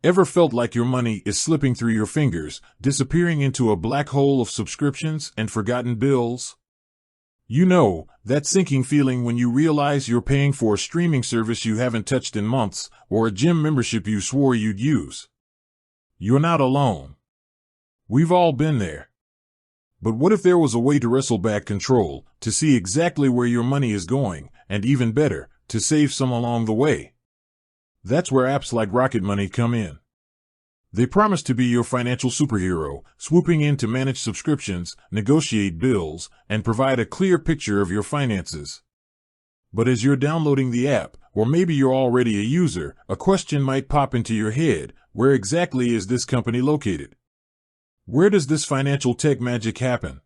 Ever felt like your money is slipping through your fingers, disappearing into a black hole of subscriptions and forgotten bills? You know, that sinking feeling when you realize you're paying for a streaming service you haven't touched in months, or a gym membership you swore you'd use. You're not alone. We've all been there. But what if there was a way to wrestle back control, to see exactly where your money is going, and even better, to save some along the way? That's where apps like Rocket Money come in. They promise to be your financial superhero, swooping in to manage subscriptions, negotiate bills, and provide a clear picture of your finances. But as you're downloading the app, or maybe you're already a user, a question might pop into your head: where exactly is this company located? Where does this financial tech magic happen?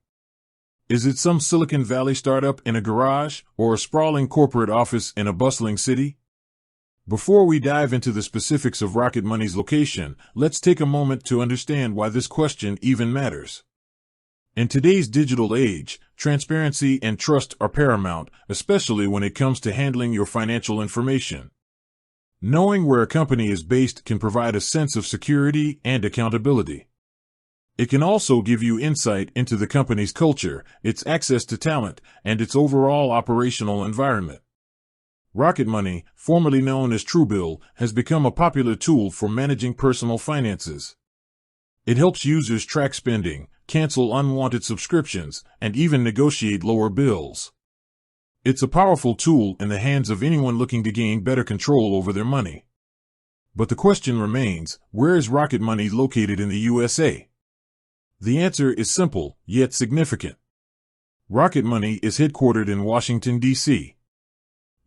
Is it some Silicon Valley startup in a garage, or a sprawling corporate office in a bustling city? Before we dive into the specifics of Rocket Money's location, let's take a moment to understand why this question even matters. In today's digital age, transparency and trust are paramount, especially when it comes to handling your financial information. Knowing where a company is based can provide a sense of security and accountability. It can also give you insight into the company's culture, its access to talent, and its overall operational environment. Rocket Money, formerly known as Truebill, has become a popular tool for managing personal finances. It helps users track spending, cancel unwanted subscriptions, and even negotiate lower bills. It's a powerful tool in the hands of anyone looking to gain better control over their money. But the question remains, where is Rocket Money located in the USA? The answer is simple, yet significant. Rocket Money is headquartered in Washington, D.C.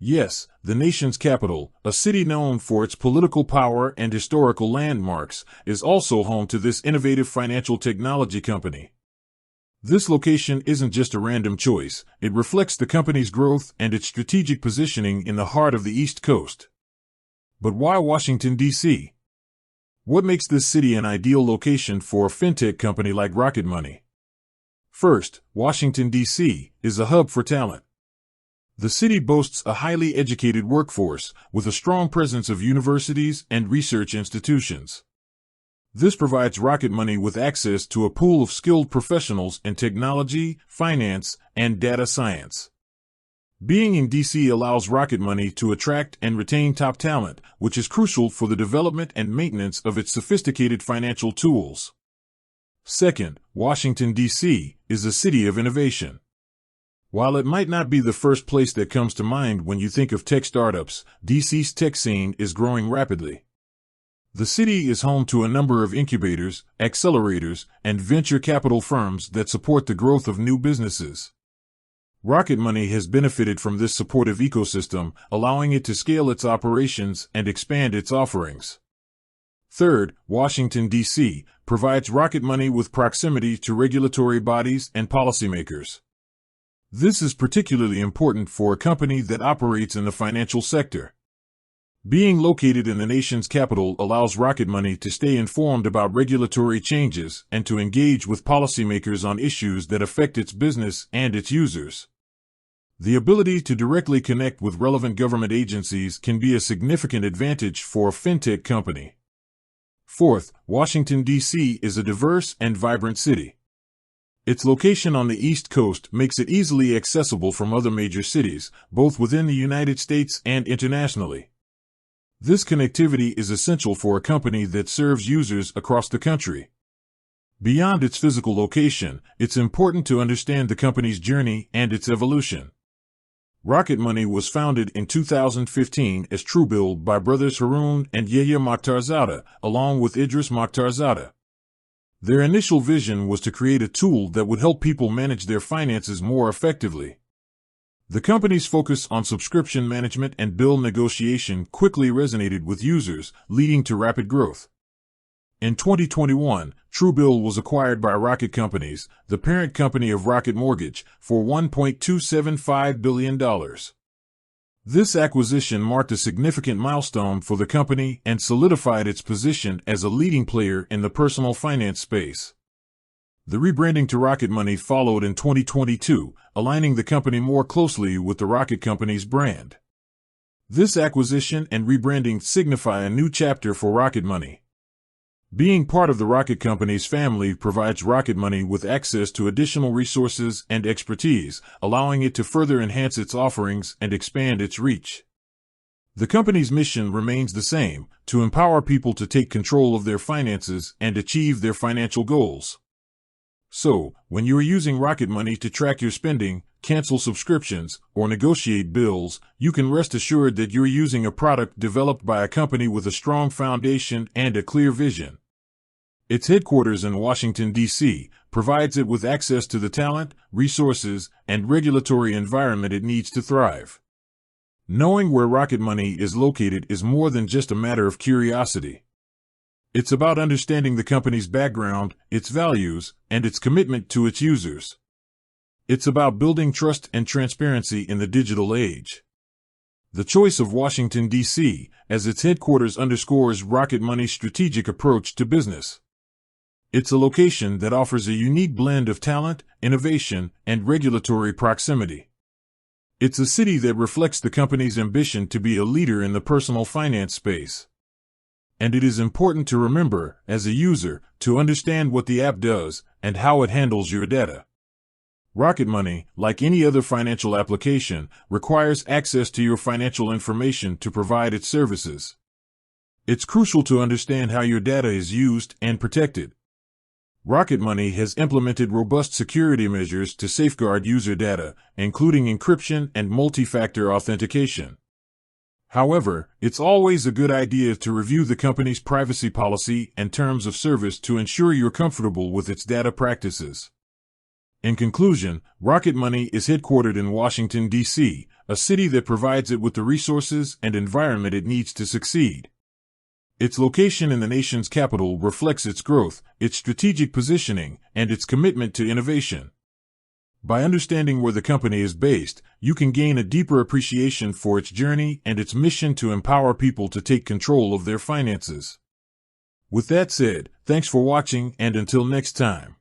Yes, the nation's capital, a city known for its political power and historical landmarks, is also home to this innovative financial technology company. This location isn't just a random choice, it reflects the company's growth and its strategic positioning in the heart of the East Coast. But why Washington, D.C.? What makes this city an ideal location for a fintech company like Rocket Money? First, Washington, D.C. is a hub for talent. The city boasts a highly educated workforce, with a strong presence of universities and research institutions. This provides Rocket Money with access to a pool of skilled professionals in technology, finance, and data science. Being in D.C. allows Rocket Money to attract and retain top talent, which is crucial for the development and maintenance of its sophisticated financial tools. Second, Washington, D.C. is a city of innovation. While it might not be the first place that comes to mind when you think of tech startups, DC's tech scene is growing rapidly. The city is home to a number of incubators, accelerators, and venture capital firms that support the growth of new businesses. Rocket Money has benefited from this supportive ecosystem, allowing it to scale its operations and expand its offerings. Third, Washington, D.C. provides Rocket Money with proximity to regulatory bodies and policymakers. This is particularly important for a company that operates in the financial sector. Being located in the nation's capital allows Rocket Money to stay informed about regulatory changes and to engage with policymakers on issues that affect its business and its users. The ability to directly connect with relevant government agencies can be a significant advantage for a fintech company. Fourth, Washington, D.C. is a diverse and vibrant city. Its location on the East Coast makes it easily accessible from other major cities, both within the United States and internationally. This connectivity is essential for a company that serves users across the country. Beyond its physical location, it's important to understand the company's journey and its evolution. Rocket Money was founded in 2015 as Truebill by brothers Haroon and Yahya Mokhtarzada, along with Idris Mokhtarzada. Their initial vision was to create a tool that would help people manage their finances more effectively. The company's focus on subscription management and bill negotiation quickly resonated with users, leading to rapid growth. In 2021, Truebill was acquired by Rocket Companies, the parent company of Rocket Mortgage, for $1.275 billion. This acquisition marked a significant milestone for the company and solidified its position as a leading player in the personal finance space. The rebranding to Rocket Money followed in 2022, aligning the company more closely with the Rocket Company's brand. This acquisition and rebranding signify a new chapter for Rocket Money. Being part of the Rocket Company's family provides Rocket Money with access to additional resources and expertise, allowing it to further enhance its offerings and expand its reach. The company's mission remains the same: to empower people to take control of their finances and achieve their financial goals. So, when you are using Rocket Money to track your spending, cancel subscriptions, or negotiate bills, you can rest assured that you're using a product developed by a company with a strong foundation and a clear vision. Its headquarters in Washington, D.C., provides it with access to the talent, resources, and regulatory environment it needs to thrive. Knowing where Rocket Money is located is more than just a matter of curiosity. It's about understanding the company's background, its values, and its commitment to its users. It's about building trust and transparency in the digital age. The choice of Washington, D.C., as its headquarters underscores Rocket Money's strategic approach to business. It's a location that offers a unique blend of talent, innovation, and regulatory proximity. It's a city that reflects the company's ambition to be a leader in the personal finance space. And it is important to remember, as a user, to understand what the app does and how it handles your data. Rocket Money, like any other financial application, requires access to your financial information to provide its services. It's crucial to understand how your data is used and protected. Rocket Money has implemented robust security measures to safeguard user data, including encryption and multi-factor authentication. However, it's always a good idea to review the company's privacy policy and terms of service to ensure you're comfortable with its data practices. In conclusion, Rocket Money is headquartered in Washington, D.C., a city that provides it with the resources and environment it needs to succeed. Its location in the nation's capital reflects its growth, its strategic positioning, and its commitment to innovation. By understanding where the company is based, you can gain a deeper appreciation for its journey and its mission to empower people to take control of their finances. With that said, thanks for watching, and until next time.